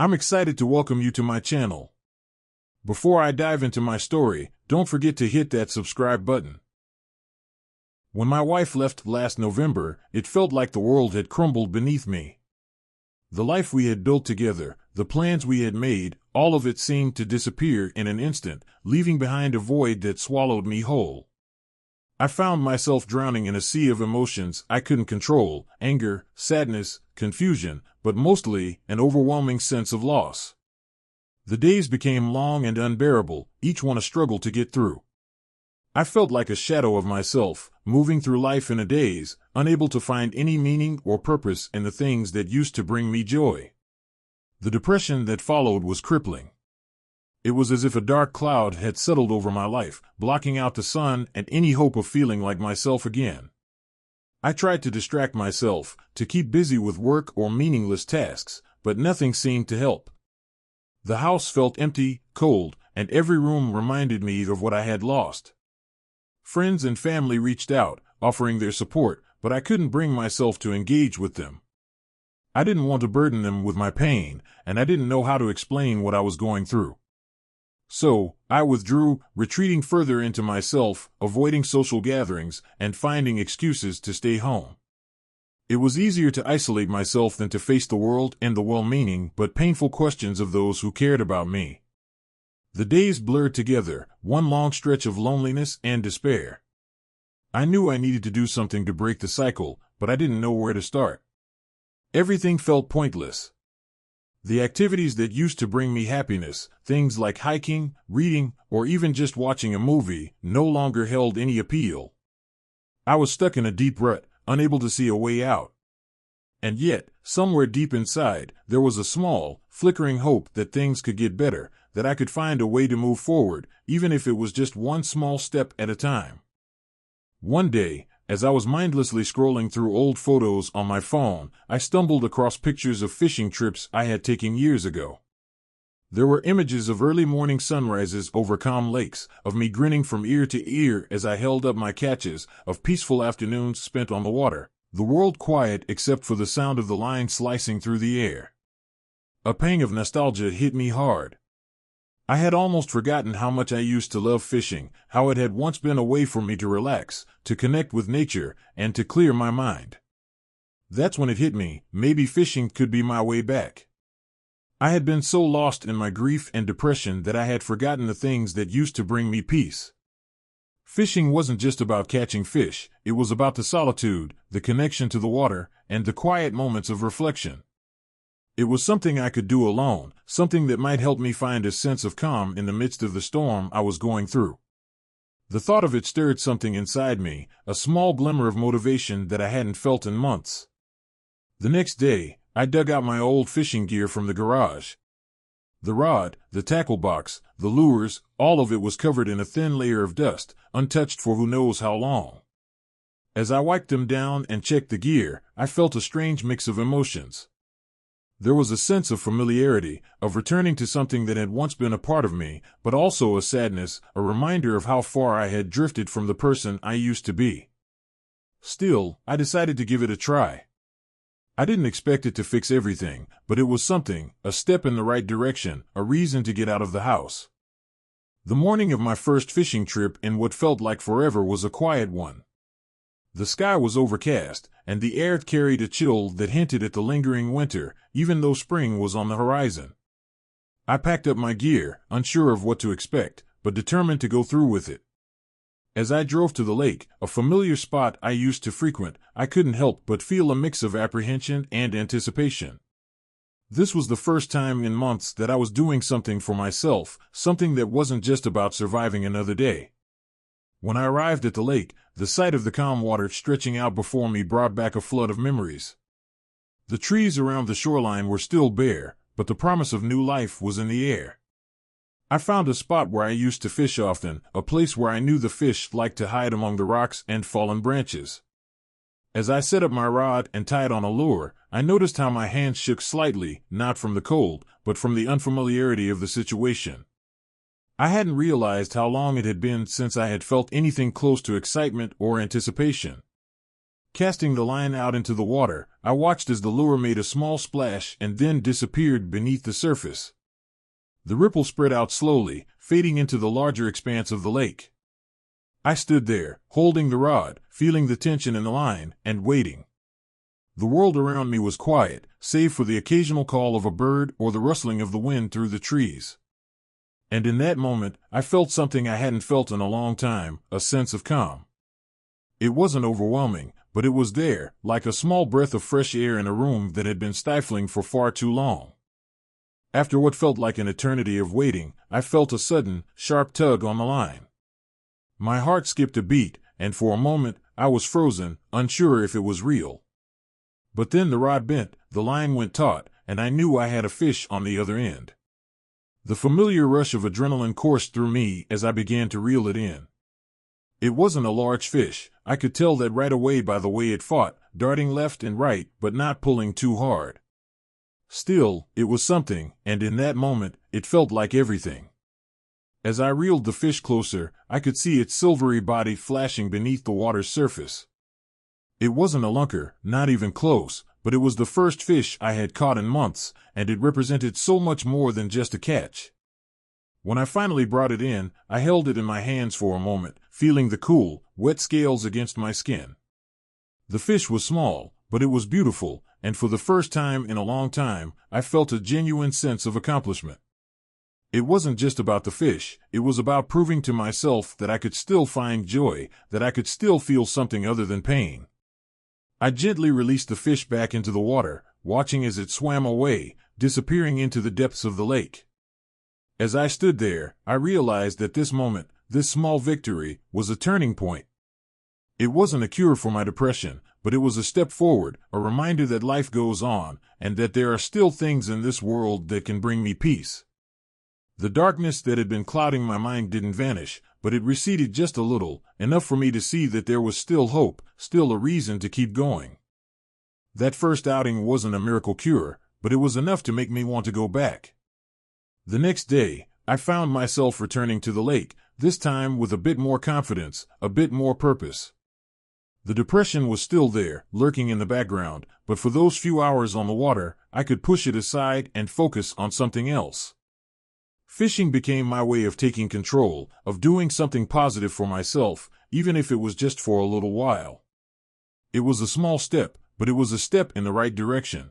I'm excited to welcome you to my channel. Before I dive into my story, don't forget to hit that subscribe button. When my wife left last November, it felt like the world had crumbled beneath me. The life we had built together, the plans we had made, all of it seemed to disappear in an instant, leaving behind a void that swallowed me whole. I found myself drowning in a sea of emotions I couldn't control: anger, sadness, confusion, but mostly an overwhelming sense of loss. The days became long and unbearable, each one a struggle to get through. I felt like a shadow of myself, moving through life in a daze, unable to find any meaning or purpose in the things that used to bring me joy. The depression that followed was crippling. It was as if a dark cloud had settled over my life, blocking out the sun and any hope of feeling like myself again. I tried to distract myself, to keep busy with work or meaningless tasks, but nothing seemed to help. The house felt empty, cold, and every room reminded me of what I had lost. Friends and family reached out, offering their support, but I couldn't bring myself to engage with them. I didn't want to burden them with my pain, and I didn't know how to explain what I was going through. So, I withdrew, retreating further into myself, avoiding social gatherings, and finding excuses to stay home. It was easier to isolate myself than to face the world and the well-meaning but painful questions of those who cared about me. The days blurred together, one long stretch of loneliness and despair. I knew I needed to do something to break the cycle, but I didn't know where to start. Everything felt pointless. The activities that used to bring me happiness, things like hiking, reading, or even just watching a movie, no longer held any appeal. I was stuck in a deep rut, unable to see a way out. And yet, somewhere deep inside, there was a small, flickering hope that things could get better, that I could find a way to move forward, even if it was just one small step at a time. One day, as I was mindlessly scrolling through old photos on my phone, I stumbled across pictures of fishing trips I had taken years ago. There were images of early morning sunrises over calm lakes, of me grinning from ear to ear as I held up my catches, of peaceful afternoons spent on the water, the world quiet except for the sound of the line slicing through the air. A pang of nostalgia hit me hard. I had almost forgotten how much I used to love fishing, how it had once been a way for me to relax, to connect with nature, and to clear my mind. That's when it hit me: maybe fishing could be my way back. I had been so lost in my grief and depression that I had forgotten the things that used to bring me peace. Fishing wasn't just about catching fish, it was about the solitude, the connection to the water, and the quiet moments of reflection. It was something I could do alone, something that might help me find a sense of calm in the midst of the storm I was going through. The thought of it stirred something inside me, a small glimmer of motivation that I hadn't felt in months. The next day, I dug out my old fishing gear from the garage. The rod, the tackle box, the lures, all of it was covered in a thin layer of dust, untouched for who knows how long. As I wiped them down and checked the gear, I felt a strange mix of emotions. There was a sense of familiarity, of returning to something that had once been a part of me, but also a sadness, a reminder of how far I had drifted from the person I used to be. Still, I decided to give it a try. I didn't expect it to fix everything, but it was something, a step in the right direction, a reason to get out of the house. The morning of my first fishing trip in what felt like forever was a quiet one. The sky was overcast, and the air carried a chill that hinted at the lingering winter, even though spring was on the horizon. I packed up my gear, unsure of what to expect, but determined to go through with it. As I drove to the lake, a familiar spot I used to frequent, I couldn't help but feel a mix of apprehension and anticipation. This was the first time in months that I was doing something for myself, something that wasn't just about surviving another day. When I arrived at the lake, the sight of the calm water stretching out before me brought back a flood of memories. The trees around the shoreline were still bare, but the promise of new life was in the air. I found a spot where I used to fish often, a place where I knew the fish liked to hide among the rocks and fallen branches. As I set up my rod and tied on a lure, I noticed how my hands shook slightly, not from the cold, but from the unfamiliarity of the situation. I hadn't realized how long it had been since I had felt anything close to excitement or anticipation. Casting the line out into the water, I watched as the lure made a small splash and then disappeared beneath the surface. The ripple spread out slowly, fading into the larger expanse of the lake. I stood there, holding the rod, feeling the tension in the line, and waiting. The world around me was quiet, save for the occasional call of a bird or the rustling of the wind through the trees. And in that moment, I felt something I hadn't felt in a long time, a sense of calm. It wasn't overwhelming, but it was there, like a small breath of fresh air in a room that had been stifling for far too long. After what felt like an eternity of waiting, I felt a sudden, sharp tug on the line. My heart skipped a beat, and for a moment, I was frozen, unsure if it was real. But then the rod bent, the line went taut, and I knew I had a fish on the other end. The familiar rush of adrenaline coursed through me as I began to reel it in. It wasn't a large fish, I could tell that right away by the way it fought, darting left and right but not pulling too hard. Still, it was something, and in that moment, it felt like everything. As I reeled the fish closer, I could see its silvery body flashing beneath the water's surface. It wasn't a lunker, not even close, but it was the first fish I had caught in months, and it represented so much more than just a catch. When I finally brought it in, I held it in my hands for a moment, feeling the cool, wet scales against my skin. The fish was small, but it was beautiful, and for the first time in a long time, I felt a genuine sense of accomplishment. It wasn't just about the fish, it was about proving to myself that I could still find joy, that I could still feel something other than pain. I gently released the fish back into the water, watching as it swam away, disappearing into the depths of the lake. As I stood there, I realized that this moment, this small victory, was a turning point. It wasn't a cure for my depression, but it was a step forward, a reminder that life goes on, and that there are still things in this world that can bring me peace. The darkness that had been clouding my mind didn't vanish, but it receded just a little, enough for me to see that there was still hope, still a reason to keep going. That first outing wasn't a miracle cure, but it was enough to make me want to go back. The next day, I found myself returning to the lake, this time with a bit more confidence, a bit more purpose. The depression was still there, lurking in the background, but for those few hours on the water, I could push it aside and focus on something else. Fishing became my way of taking control, of doing something positive for myself, even if it was just for a little while. It was a small step, but it was a step in the right direction.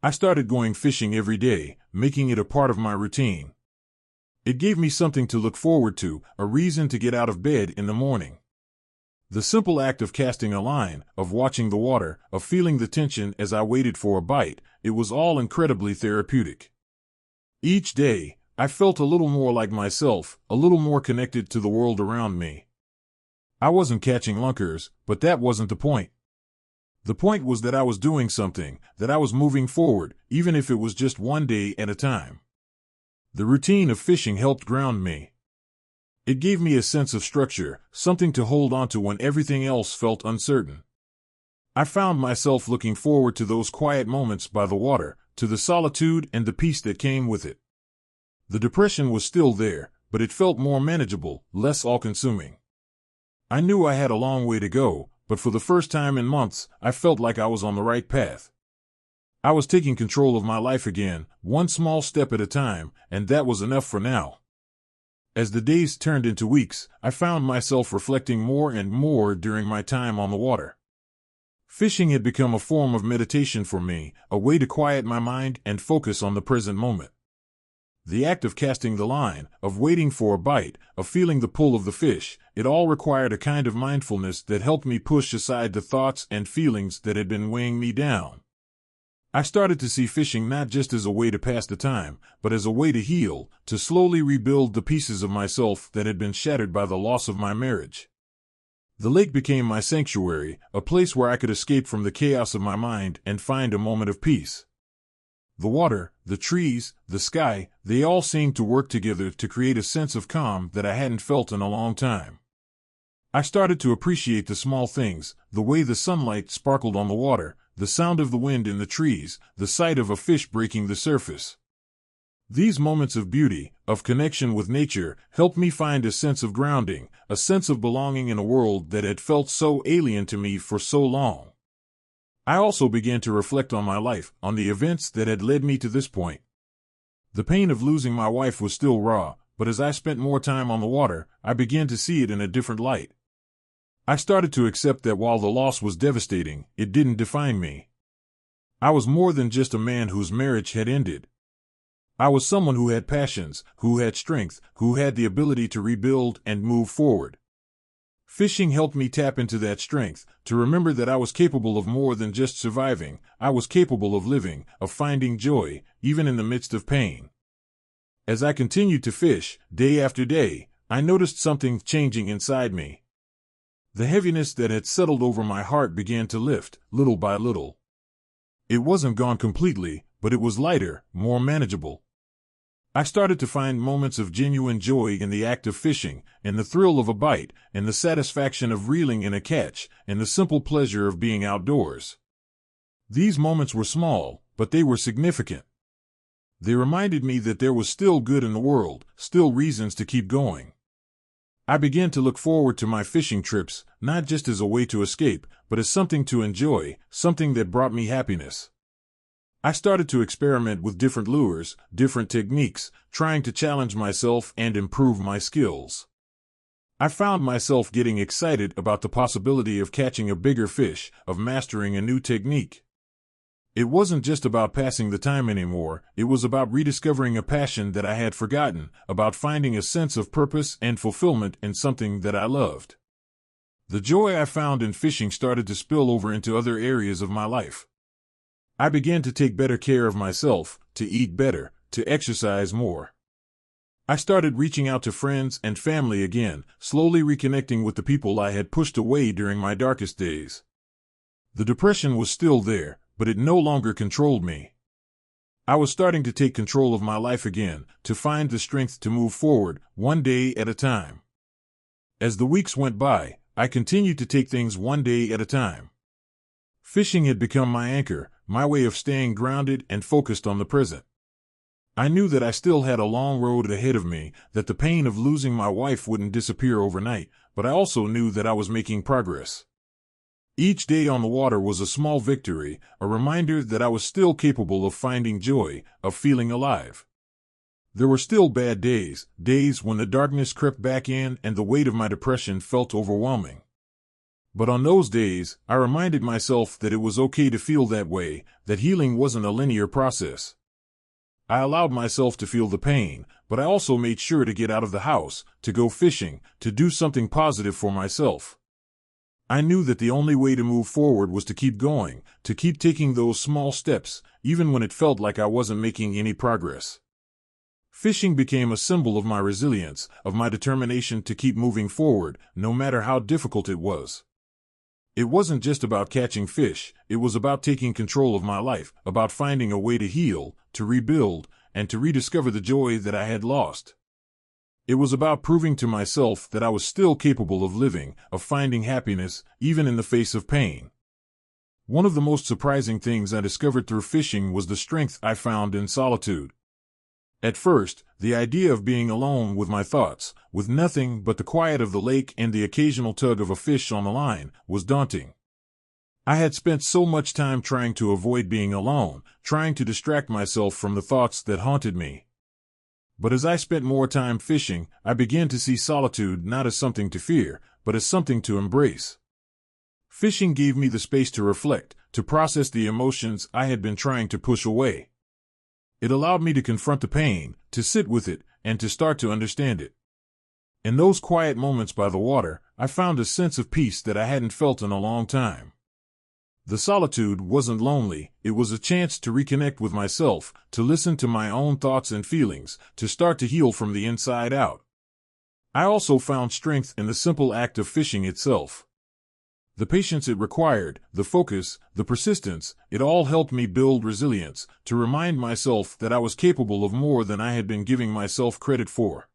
I started going fishing every day, making it a part of my routine. It gave me something to look forward to, a reason to get out of bed in the morning. The simple act of casting a line, of watching the water, of feeling the tension as I waited for a bite, it was all incredibly therapeutic. Each day, I felt a little more like myself, a little more connected to the world around me. I wasn't catching lunkers, but that wasn't the point. The point was that I was doing something, that I was moving forward, even if it was just one day at a time. The routine of fishing helped ground me. It gave me a sense of structure, something to hold onto when everything else felt uncertain. I found myself looking forward to those quiet moments by the water, to the solitude and the peace that came with it. The depression was still there, but it felt more manageable, less all-consuming. I knew I had a long way to go, but for the first time in months, I felt like I was on the right path. I was taking control of my life again, one small step at a time, and that was enough for now. As the days turned into weeks, I found myself reflecting more and more during my time on the water. Fishing had become a form of meditation for me, a way to quiet my mind and focus on the present moment. The act of casting the line, of waiting for a bite, of feeling the pull of the fish, it all required a kind of mindfulness that helped me push aside the thoughts and feelings that had been weighing me down. I started to see fishing not just as a way to pass the time, but as a way to heal, to slowly rebuild the pieces of myself that had been shattered by the loss of my marriage. The lake became my sanctuary, a place where I could escape from the chaos of my mind and find a moment of peace. The water, the trees, the sky, they all seemed to work together to create a sense of calm that I hadn't felt in a long time. I started to appreciate the small things, the way the sunlight sparkled on the water, the sound of the wind in the trees, the sight of a fish breaking the surface. These moments of beauty, of connection with nature, helped me find a sense of grounding, a sense of belonging in a world that had felt so alien to me for so long. I also began to reflect on my life, on the events that had led me to this point. The pain of losing my wife was still raw, but as I spent more time on the water, I began to see it in a different light. I started to accept that while the loss was devastating, it didn't define me. I was more than just a man whose marriage had ended. I was someone who had passions, who had strength, who had the ability to rebuild and move forward. Fishing helped me tap into that strength, to remember that I was capable of more than just surviving. I was capable of living, of finding joy, even in the midst of pain. As I continued to fish, day after day, I noticed something changing inside me. The heaviness that had settled over my heart began to lift, little by little. It wasn't gone completely, but it was lighter, more manageable. I started to find moments of genuine joy in the act of fishing, in the thrill of a bite, in the satisfaction of reeling in a catch, in the simple pleasure of being outdoors. These moments were small, but they were significant. They reminded me that there was still good in the world, still reasons to keep going. I began to look forward to my fishing trips, not just as a way to escape, but as something to enjoy, something that brought me happiness. I started to experiment with different lures, different techniques, trying to challenge myself and improve my skills. I found myself getting excited about the possibility of catching a bigger fish, of mastering a new technique. It wasn't just about passing the time anymore, it was about rediscovering a passion that I had forgotten, about finding a sense of purpose and fulfillment in something that I loved. The joy I found in fishing started to spill over into other areas of my life. I began to take better care of myself, to eat better, to exercise more. I started reaching out to friends and family again, slowly reconnecting with the people I had pushed away during my darkest days. The depression was still there, but it no longer controlled me. I was starting to take control of my life again, to find the strength to move forward, one day at a time. As the weeks went by, I continued to take things one day at a time. Fishing had become my anchor, my way of staying grounded and focused on the present. I knew that I still had a long road ahead of me, that the pain of losing my wife wouldn't disappear overnight, but I also knew that I was making progress. Each day on the water was a small victory, a reminder that I was still capable of finding joy, of feeling alive. There were still bad days, days when the darkness crept back in and the weight of my depression felt overwhelming. But on those days, I reminded myself that it was okay to feel that way, that healing wasn't a linear process. I allowed myself to feel the pain, but I also made sure to get out of the house, to go fishing, to do something positive for myself. I knew that the only way to move forward was to keep going, to keep taking those small steps, even when it felt like I wasn't making any progress. Fishing became a symbol of my resilience, of my determination to keep moving forward, no matter how difficult it was. It wasn't just about catching fish, it was about taking control of my life, about finding a way to heal, to rebuild, and to rediscover the joy that I had lost. It was about proving to myself that I was still capable of living, of finding happiness, even in the face of pain. One of the most surprising things I discovered through fishing was the strength I found in solitude. At first, the idea of being alone with my thoughts, with nothing but the quiet of the lake and the occasional tug of a fish on the line, was daunting. I had spent so much time trying to avoid being alone, trying to distract myself from the thoughts that haunted me. But as I spent more time fishing, I began to see solitude not as something to fear, but as something to embrace. Fishing gave me the space to reflect, to process the emotions I had been trying to push away. It allowed me to confront the pain, to sit with it, and to start to understand it. In those quiet moments by the water, I found a sense of peace that I hadn't felt in a long time. The solitude wasn't lonely, it was a chance to reconnect with myself, to listen to my own thoughts and feelings, to start to heal from the inside out. I also found strength in the simple act of fishing itself. The patience it required, the focus, the persistence, it all helped me build resilience, to remind myself that I was capable of more than I had been giving myself credit for.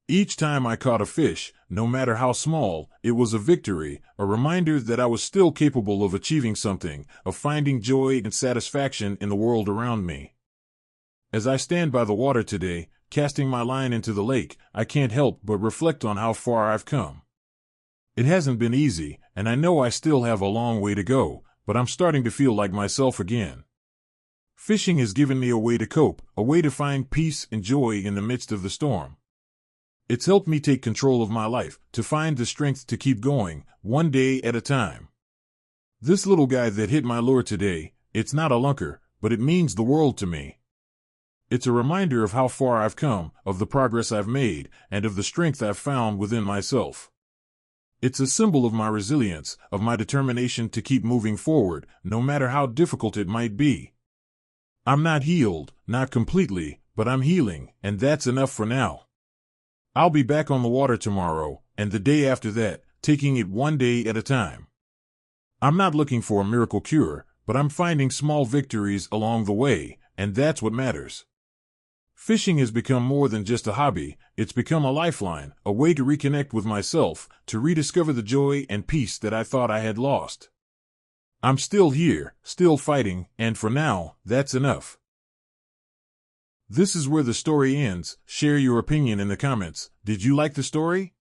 Each time I caught a fish, no matter how small, it was a victory, a reminder that I was still capable of achieving something, of finding joy and satisfaction in the world around me. As I stand by the water today, casting my line into the lake, I can't help but reflect on how far I've come. It hasn't been easy, and I know I still have a long way to go, but I'm starting to feel like myself again. Fishing has given me a way to cope, a way to find peace and joy in the midst of the storm. It's helped me take control of my life, to find the strength to keep going, one day at a time. This little guy that hit my lure today, it's not a lunker, but it means the world to me. It's a reminder of how far I've come, of the progress I've made, and of the strength I've found within myself. It's a symbol of my resilience, of my determination to keep moving forward, no matter how difficult it might be. I'm not healed, not completely, but I'm healing, and that's enough for now. I'll be back on the water tomorrow, and the day after that, taking it one day at a time. I'm not looking for a miracle cure, but I'm finding small victories along the way, and that's what matters. Fishing has become more than just a hobby, it's become a lifeline, a way to reconnect with myself, to rediscover the joy and peace that I thought I had lost. I'm still here, still fighting, and for now, that's enough. This is where the story ends. Share your opinion in the comments. Did you like the story?